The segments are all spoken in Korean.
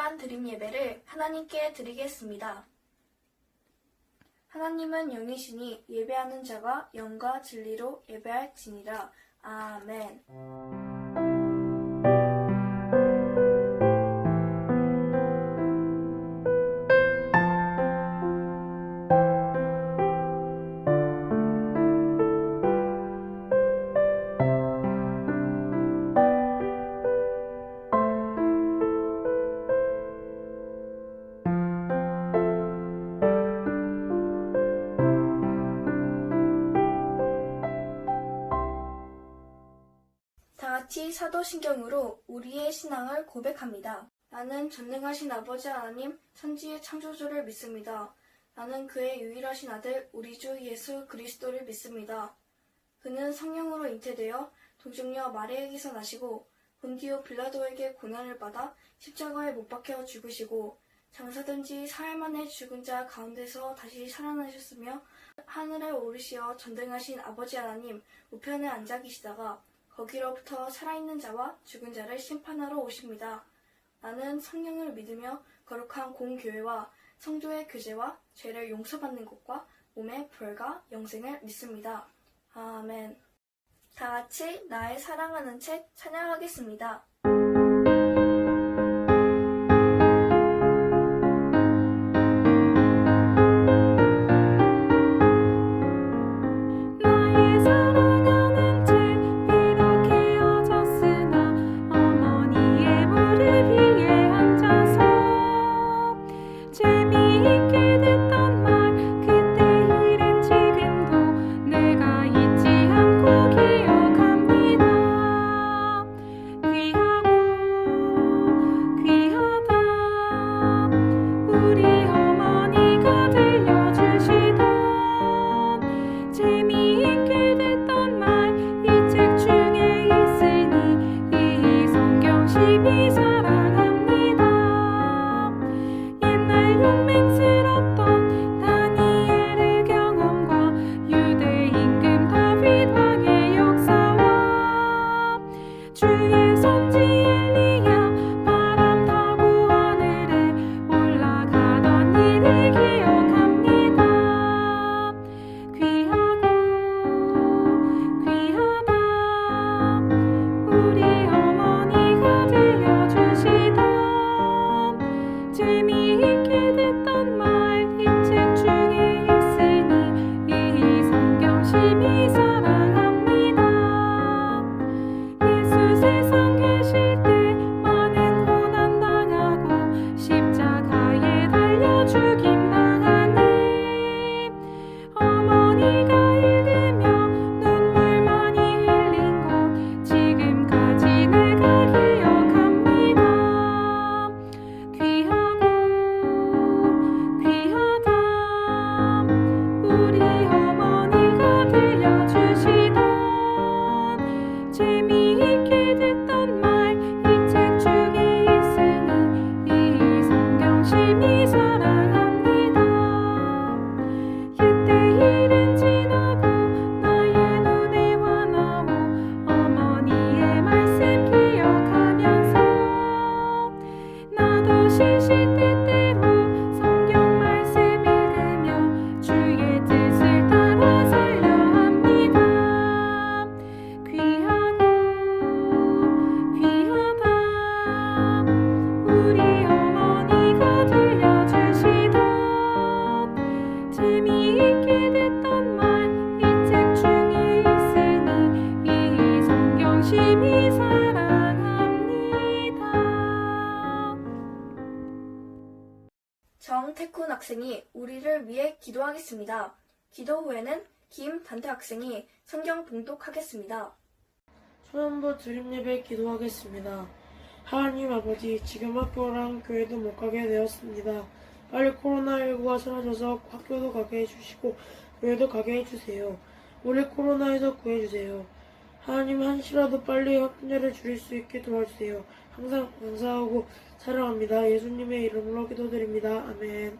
시간 드림 예배를 하나님께 드리겠습니다. 하나님은 영이시니 예배하는 자가 영과 진리로 예배할지니라. 아멘. 다같이 사도신경으로 우리의 신앙을 고백합니다. 나는 전능하신 아버지 하나님, 천지의 창조주를 믿습니다. 나는 그의 유일하신 아들, 우리 주 예수 그리스도를 믿습니다. 그는 성령으로 잉태되어 동정녀 마리아에게서 나시고 본디오 빌라도에게 고난을 받아 십자가에 못 박혀 죽으시고 장사된 지 사흘 만에 죽은 자 가운데서 다시 살아나셨으며 하늘에 오르시어 전능하신 아버지 하나님 우편에 앉아 계시다가 거기로부터 살아있는 자와 죽은 자를 심판하러 오십니다. 나는 성령을 믿으며 거룩한 공교회와 성도의 교제와 죄를 용서받는 것과 몸의 부활과 영생을 믿습니다. 아멘. 다같이 나의 사랑하는 책 찬양하겠습니다. 정태쿤 학생이 우리를 위해 기도하겠습니다. 기도 후에는 김단태 학생이 성경 봉독하겠습니다. 초연부 드림예배 기도하겠습니다. 하나님 아버지, 지금 학교랑 교회도 못 가게 되었습니다. 빨리 코로나19가 사라져서 학교도 가게 해주시고 교회도 가게 해주세요. 우리 코로나에서 구해주세요. 하나님, 한시라도 빨리 확진자를 줄일 수 있게 도와주세요. 항상 감사하고 사랑합니다. 예수님의 이름으로 기도드립니다. 아멘.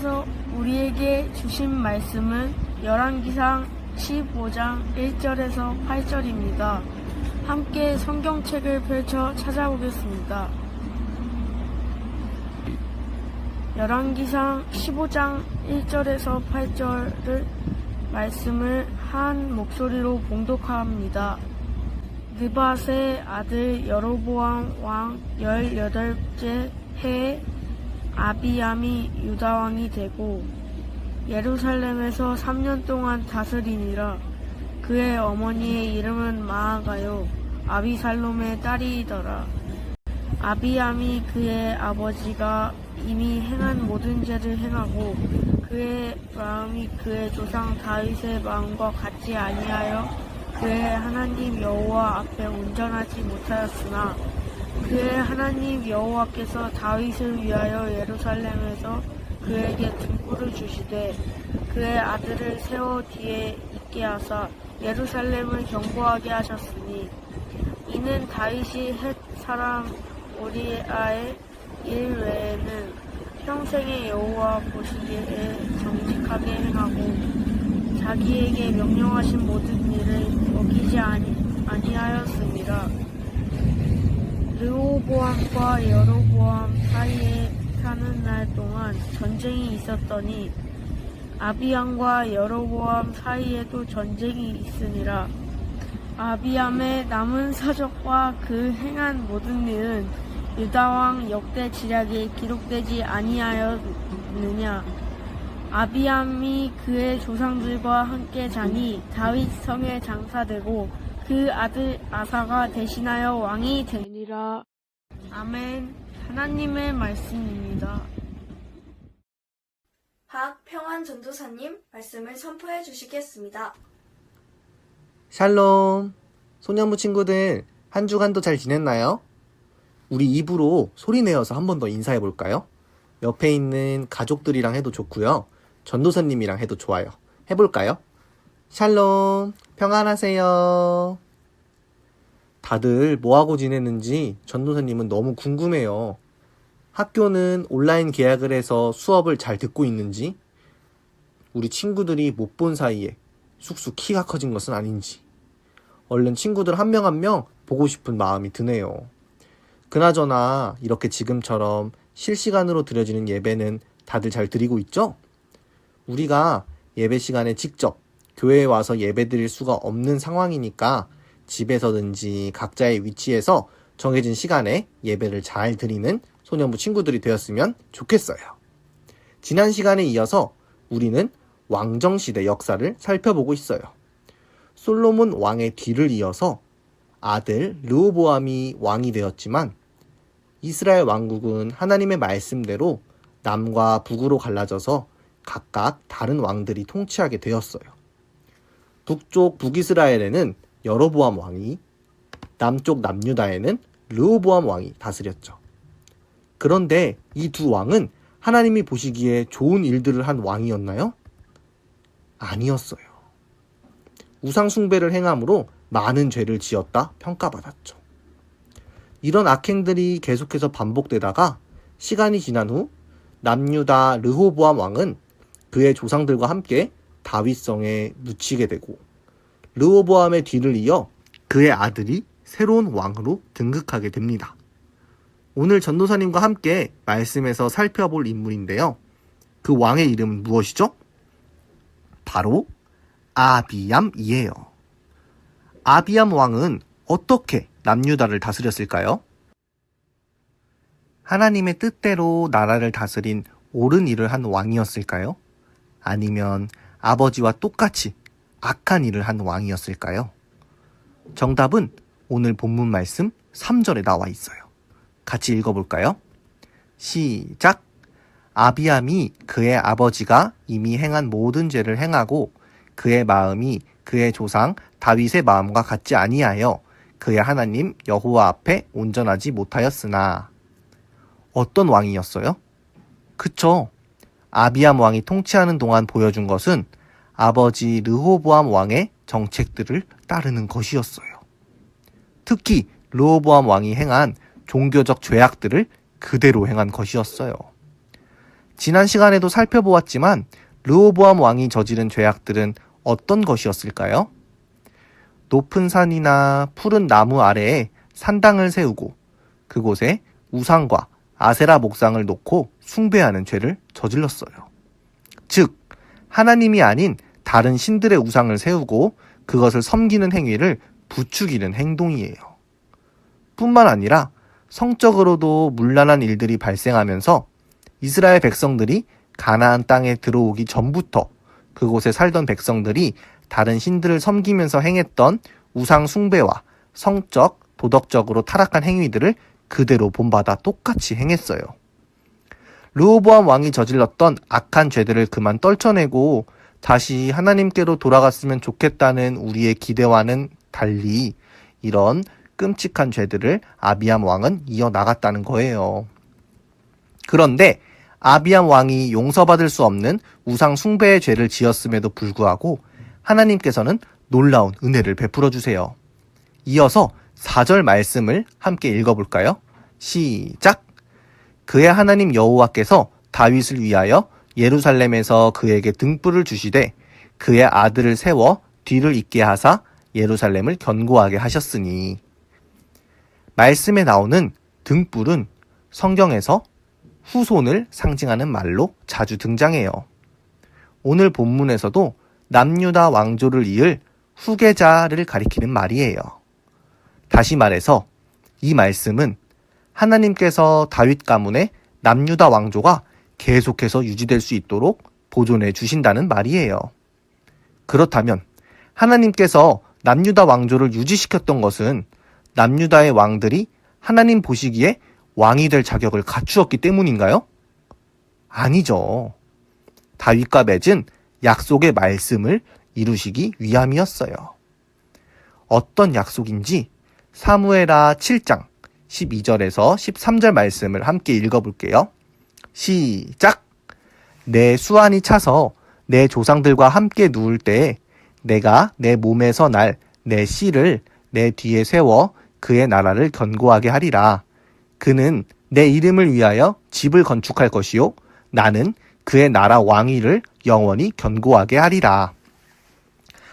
하나님께서 우리에게 주신 말씀은 열왕기상 15장 1절에서 8절입니다. 함께 성경책을 펼쳐 찾아보겠습니다. 열왕기상 15장 1절에서 8절을 말씀을 한 목소리로 봉독합니다. 느밧의 아들 여로보암 왕 18째 해에 아비암이 유다 왕이 되고 예루살렘에서 3년 동안 다스리니라. 그의 어머니의 이름은 마아가요 아비살롬의 딸이더라. 아비암이 그의 아버지가 이미 행한 모든 죄를 행하고 그의 마음이 그의 조상 다윗의 마음과 같지 아니하여 그의 하나님 여호와 앞에 온전하지 못하였으나 그의 하나님 여호와께서 다윗을 위하여 예루살렘에서 그에게 등불을 주시되 그의 아들을 세워 뒤에 있게 하사 예루살렘을 경고하게 하셨으니 이는 다윗이 헷 사람 우리아의 일 외에는 평생에 여호와 보시기에 정직하게 행하고 자기에게 명령하신 모든 일을 어기지 아니하였습니다. 르호보암과 여로보암 사이에 사는 날 동안 전쟁이 있었더니 아비암과 여로보암 사이에도 전쟁이 있으니라. 아비암의 남은 사적과 그 행한 모든 일은 유다왕 역대 지략에 기록되지 아니하였느냐. 아비암이 그의 조상들과 함께 자니 다윗 성에 장사되고 그 아들 아사가 대신하여 왕이 되니라. 아멘. 하나님의 말씀입니다. 박평환 전도사님 말씀을 선포해 주시겠습니다. 샬롬. 소년부 친구들, 한 주간도 잘 지냈나요? 우리 입으로 소리 내어서 한 번 더 인사해 볼까요? 옆에 있는 가족들이랑 해도 좋고요. 전도사님이랑 해도 좋아요. 해볼까요? 샬롬. 평안하세요. 다들 뭐하고 지내는지 전도사님은 너무 궁금해요. 학교는 온라인 계약을 해서 수업을 잘 듣고 있는지, 우리 친구들이 못 본 사이에 쑥쑥 키가 커진 것은 아닌지, 얼른 친구들 한 명 한 명 보고 싶은 마음이 드네요. 그나저나 이렇게 지금처럼 실시간으로 드려지는 예배는 다들 잘 드리고 있죠? 우리가 예배 시간에 직접 교회에 와서 예배 드릴 수가 없는 상황이니까 집에서든지 각자의 위치에서 정해진 시간에 예배를 잘 드리는 소년부 친구들이 되었으면 좋겠어요. 지난 시간에 이어서 우리는 왕정시대 역사를 살펴보고 있어요. 솔로몬 왕의 뒤를 이어서 아들 르호보암이 왕이 되었지만 이스라엘 왕국은 하나님의 말씀대로 남과 북으로 갈라져서 각각 다른 왕들이 통치하게 되었어요. 북쪽 북이스라엘에는 여로보암 왕이, 남쪽 남유다에는 르호보암 왕이 다스렸죠. 그런데 이 두 왕은 하나님이 보시기에 좋은 일들을 한 왕이었나요? 아니었어요. 우상 숭배를 행함으로 많은 죄를 지었다 평가받았죠. 이런 악행들이 계속해서 반복되다가 시간이 지난 후 남유다 르호보암 왕은 그의 조상들과 함께 다윗성에 묻히게 되고 르호보암의 뒤를 이어 그의 아들이 새로운 왕으로 등극하게 됩니다. 오늘 전도사님과 함께 말씀에서 살펴볼 인물인데요. 그 왕의 이름은 무엇이죠? 바로 아비암이에요. 아비암 왕은 어떻게 남유다를 다스렸을까요? 하나님의 뜻대로 나라를 다스린 옳은 일을 한 왕이었을까요? 아니면 아버지와 똑같이 악한 일을 한 왕이었을까요? 정답은 오늘 본문 말씀 3절에 나와 있어요. 같이 읽어볼까요? 시작! 아비암이 그의 아버지가 이미 행한 모든 죄를 행하고 그의 마음이 그의 조상 다윗의 마음과 같지 아니하여 그의 하나님 여호와 앞에 온전하지 못하였으나. 어떤 왕이었어요? 그쵸. 아비암 왕이 통치하는 동안 보여준 것은 아버지 르호보암 왕의 정책들을 따르는 것이었어요. 특히 르호보암 왕이 행한 종교적 죄악들을 그대로 행한 것이었어요. 지난 시간에도 살펴보았지만 르호보암 왕이 저지른 죄악들은 어떤 것이었을까요? 높은 산이나 푸른 나무 아래에 산당을 세우고 그곳에 우상과 아세라 목상을 놓고 숭배하는 죄를 저질렀어요. 즉, 하나님이 아닌 다른 신들의 우상을 세우고 그것을 섬기는 행위를 부추기는 행동이에요. 뿐만 아니라 성적으로도 문란한 일들이 발생하면서 이스라엘 백성들이 가나안 땅에 들어오기 전부터 그곳에 살던 백성들이 다른 신들을 섬기면서 행했던 우상 숭배와 성적, 도덕적으로 타락한 행위들을 그대로 본받아 똑같이 행했어요. 르호보암 왕이 저질렀던 악한 죄들을 그만 떨쳐내고 다시 하나님께로 돌아갔으면 좋겠다는 우리의 기대와는 달리 이런 끔찍한 죄들을 아비암 왕은 이어나갔다는 거예요. 그런데 아비암 왕이 용서받을 수 없는 우상 숭배의 죄를 지었음에도 불구하고 하나님께서는 놀라운 은혜를 베풀어 주세요. 이어서 4절 말씀을 함께 읽어볼까요? 시작! 그의 하나님 여호와께서 다윗을 위하여 예루살렘에서 그에게 등불을 주시되 그의 아들을 세워 뒤를 잇게 하사 예루살렘을 견고하게 하셨으니. 말씀에 나오는 등불은 성경에서 후손을 상징하는 말로 자주 등장해요. 오늘 본문에서도 남유다 왕조를 이을 후계자를 가리키는 말이에요. 다시 말해서 이 말씀은 하나님께서 다윗 가문의 남유다 왕조가 계속해서 유지될 수 있도록 보존해 주신다는 말이에요. 그렇다면 하나님께서 남유다 왕조를 유지시켰던 것은 남유다의 왕들이 하나님 보시기에 왕이 될 자격을 갖추었기 때문인가요? 아니죠. 다윗과 맺은 약속의 말씀을 이루시기 위함이었어요. 어떤 약속인지 사무엘하 7장 12절에서 13절 말씀을 함께 읽어볼게요. 시작! 내 수완이 차서 내 조상들과 함께 누울 때에 내가 내 몸에서 날 내 씨를 내 뒤에 세워 그의 나라를 견고하게 하리라. 그는 내 이름을 위하여 집을 건축할 것이요 나는 그의 나라 왕위를 영원히 견고하게 하리라.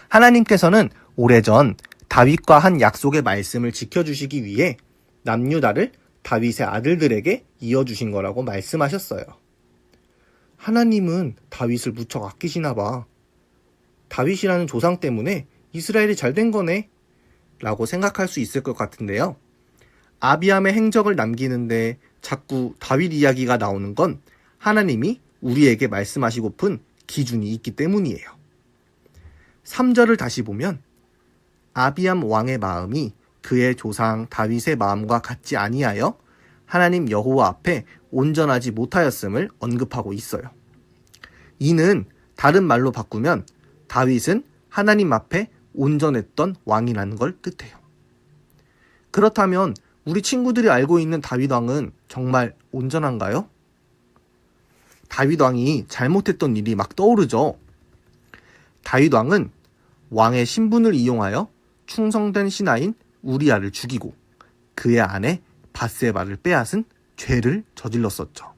하나님께서는 오래전 다윗과 한 약속의 말씀을 지켜주시기 위해 남유다를 다윗의 아들들에게 이어주신 거라고 말씀하셨어요. 하나님은 다윗을 무척 아끼시나 봐. 다윗이라는 조상 때문에 이스라엘이 잘 된 거네 라고 생각할 수 있을 것 같은데요. 아비암의 행적을 남기는데 자꾸 다윗 이야기가 나오는 건 하나님이 우리에게 말씀하시고픈 기준이 있기 때문이에요. 3절을 다시 보면 아비암 왕의 마음이 그의 조상 다윗의 마음과 같지 아니하여 하나님 여호와 앞에 온전하지 못하였음을 언급하고 있어요. 이는 다른 말로 바꾸면 다윗은 하나님 앞에 온전했던 왕이라는 걸 뜻해요. 그렇다면 우리 친구들이 알고 있는 다윗 왕은 정말 온전한가요? 다윗 왕이 잘못했던 일이 막 떠오르죠. 다윗 왕은 왕의 신분을 이용하여 충성된 신하인 우리아를 죽이고 그의 아내 밧세바를 빼앗은 죄를 저질렀었죠.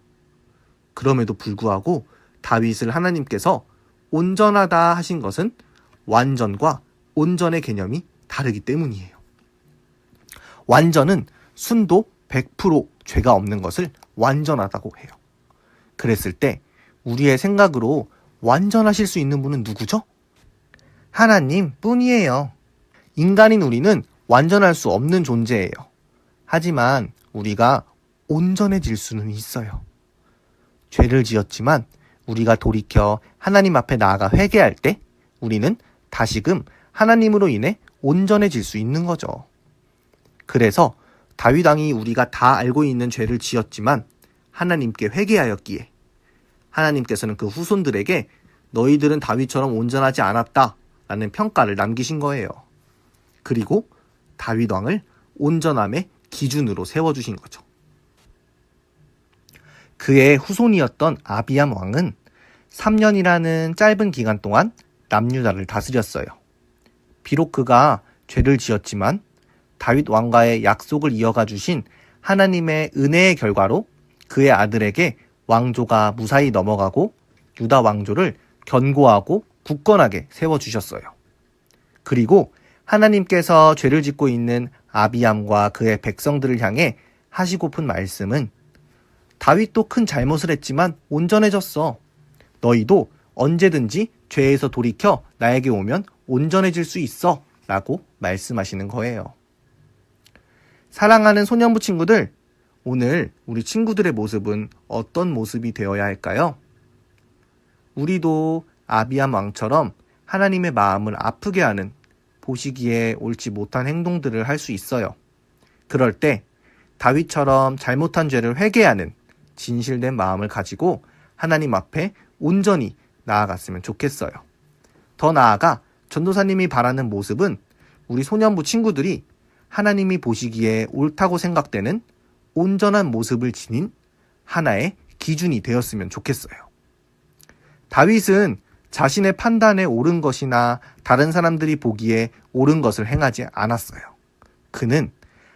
그럼에도 불구하고 다윗을 하나님께서 온전하다 하신 것은 완전과 온전의 개념이 다르기 때문이에요. 완전은 순도 100% 죄가 없는 것을 완전하다고 해요. 그랬을 때 우리의 생각으로 완전하실 수 있는 분은 누구죠? 하나님 뿐이에요. 인간인 우리는 완전할 수 없는 존재예요. 하지만 우리가 온전해질 수는 있어요. 죄를 지었지만 우리가 돌이켜 하나님 앞에 나아가 회개할 때 우리는 다시금 하나님으로 인해 온전해질 수 있는 거죠. 그래서 다윗 왕이 우리가 다 알고 있는 죄를 지었지만 하나님께 회개하였기에 하나님께서는 그 후손들에게 너희들은 다윗처럼 온전하지 않았다 라는 평가를 남기신 거예요. 그리고 다윗 왕을 온전함의 기준으로 세워주신 거죠. 그의 후손이었던 아비암 왕은 3년이라는 짧은 기간 동안 남유다를 다스렸어요. 비록 그가 죄를 지었지만 다윗 왕과의 약속을 이어가 주신 하나님의 은혜의 결과로 그의 아들에게 왕조가 무사히 넘어가고 유다 왕조를 견고하고 굳건하게 세워주셨어요. 그리고 하나님께서 죄를 짓고 있는 아비암과 그의 백성들을 향해 하시고픈 말씀은 다윗도 큰 잘못을 했지만 온전해졌어. 너희도 언제든지 죄에서 돌이켜 나에게 오면 온전해질 수 있어 라고 말씀하시는 거예요. 사랑하는 소년부 친구들, 오늘 우리 친구들의 모습은 어떤 모습이 되어야 할까요? 우리도 아비암 왕처럼 하나님의 마음을 아프게 하는 보시기에 옳지 못한 행동들을 할 수 있어요. 그럴 때 다윗처럼 잘못한 죄를 회개하는 진실된 마음을 가지고 하나님 앞에 온전히 나아갔으면 좋겠어요. 더 나아가 전도사님이 바라는 모습은 우리 소년부 친구들이 하나님이 보시기에 옳다고 생각되는 온전한 모습을 지닌 하나의 기준이 되었으면 좋겠어요. 다윗은 자신의 판단에 옳은 것이나 다른 사람들이 보기에 옳은 것을 행하지 않았어요. 그는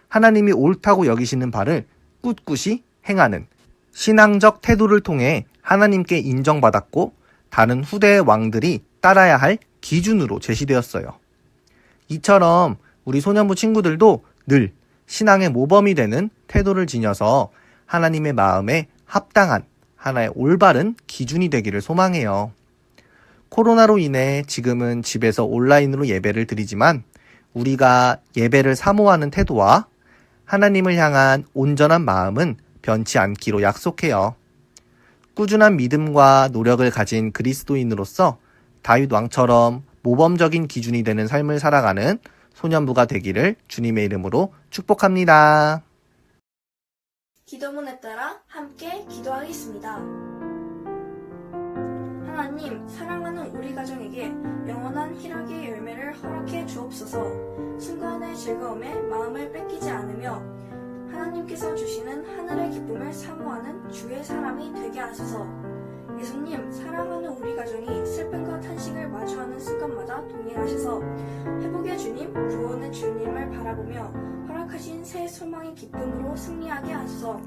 하나님이 옳다고 여기시는 바를 꿋꿋이 행하는 신앙적 태도를 통해 하나님께 인정받았고 다른 후대의 왕들이 따라야 할 기준으로 제시되었어요. 이처럼 우리 소년부 친구들도 늘 신앙의 모범이 되는 태도를 지녀서 하나님의 마음에 합당한 하나의 올바른 기준이 되기를 소망해요. 코로나로 인해 지금은 집에서 온라인으로 예배를 드리지만 우리가 예배를 사모하는 태도와 하나님을 향한 온전한 마음은 변치 않기로 약속해요. 꾸준한 믿음과 노력을 가진 그리스도인으로서 다윗 왕처럼 모범적인 기준이 되는 삶을 살아가는 소년부가 되기를 주님의 이름으로 축복합니다. 기도문에 따라 함께 기도하겠습니다. 하나님, 사랑하는 우리 가정에게 영원한 희락의 열매를 허락해 주옵소서. 순간의 즐거움에 마음을 뺏기지 않으며 하나님께서 주시는 하늘의 기쁨을 사모하는 주의 사람이 되게 하소서. 예수님, 사랑하는 우리 가정이 슬픔과 탄식을 마주하는 순간마다 동행하셔서 회복의 주님, 구원의 주님을 바라보며 허락하신 새 소망의 기쁨으로 승리하게 하소서.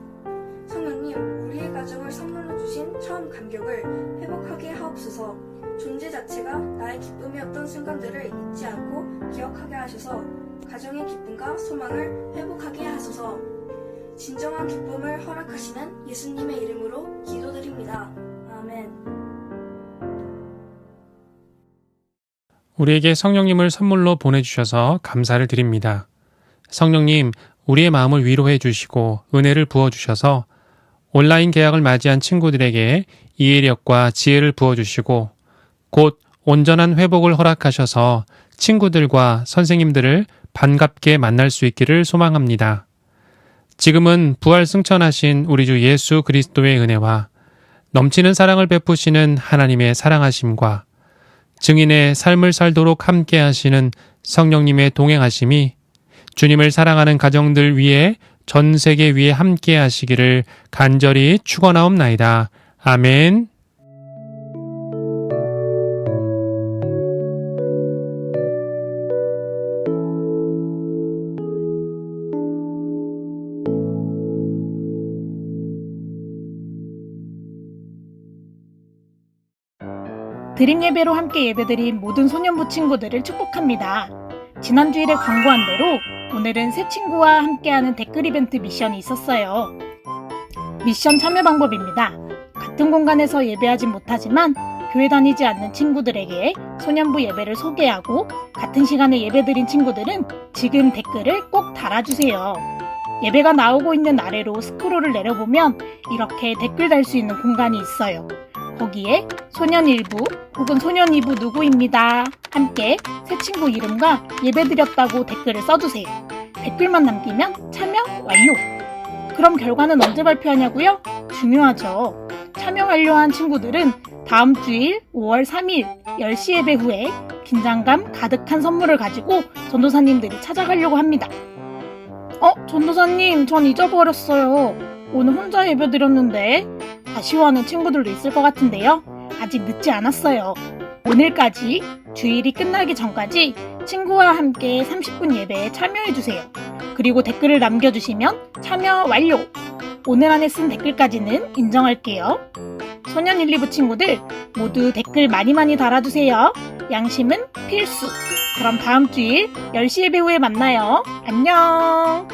성령님, 우리의 가정을 선물로 주신 처음 감격을 회복하게 하옵소서. 존재 자체가 나의 기쁨이었던 순간들을 잊지 않고 기억하게 하셔서 가정의 기쁨과 소망을 회복하게 하소서. 진정한 기쁨을 허락하시는 예수님의 이름으로 기도드립니다. 아멘. 우리에게 성령님을 선물로 보내주셔서 감사를 드립니다. 성령님, 우리의 마음을 위로해 주시고 은혜를 부어주셔서 온라인 개학을 맞이한 친구들에게 이해력과 지혜를 부어주시고 곧 온전한 회복을 허락하셔서 친구들과 선생님들을 반갑게 만날 수 있기를 소망합니다. 지금은 부활 승천하신 우리 주 예수 그리스도의 은혜와 넘치는 사랑을 베푸시는 하나님의 사랑하심과 증인의 삶을 살도록 함께 하시는 성령님의 동행하심이 주님을 사랑하는 가정들 위에 전 세계 위에 함께 하시기를 간절히 축원하옵나이다. 아멘. 드림 예배로 함께 예배드린 모든 소년부 친구들을 축복합니다. 지난 주일에 광고한 대로 오늘은 새 친구와 함께하는 댓글 이벤트 미션이 있었어요. 미션 참여 방법입니다. 같은 공간에서 예배하진 못하지만 교회 다니지 않는 친구들에게 소년부 예배를 소개하고 같은 시간에 예배드린 친구들은 지금 댓글을 꼭 달아주세요. 예배가 나오고 있는 아래로 스크롤을 내려보면 이렇게 댓글 달 수 있는 공간이 있어요. 거기에 소년 1부 혹은 소년 2부 누구입니다. 함께 새 친구 이름과 예배드렸다고 댓글을 써주세요. 댓글만 남기면 참여 완료! 그럼 결과는 언제 발표하냐고요? 중요하죠. 참여 완료한 친구들은 다음 주일 5월 3일 10시 예배 후에 긴장감 가득한 선물을 가지고 전도사님들이 찾아가려고 합니다. 전도사님, 전 잊어버렸어요. 오늘 혼자 예배드렸는데 아쉬워하는 친구들도 있을 것 같은데요. 아직 늦지 않았어요. 오늘까지 주일이 끝나기 전까지 친구와 함께 30분 예배에 참여해주세요. 그리고 댓글을 남겨주시면 참여 완료! 오늘 안에 쓴 댓글까지는 인정할게요. 소년 1, 2부 친구들 모두 댓글 많이 달아주세요. 양심은 필수. 그럼 다음 주일 10시의 배우에 만나요. 안녕.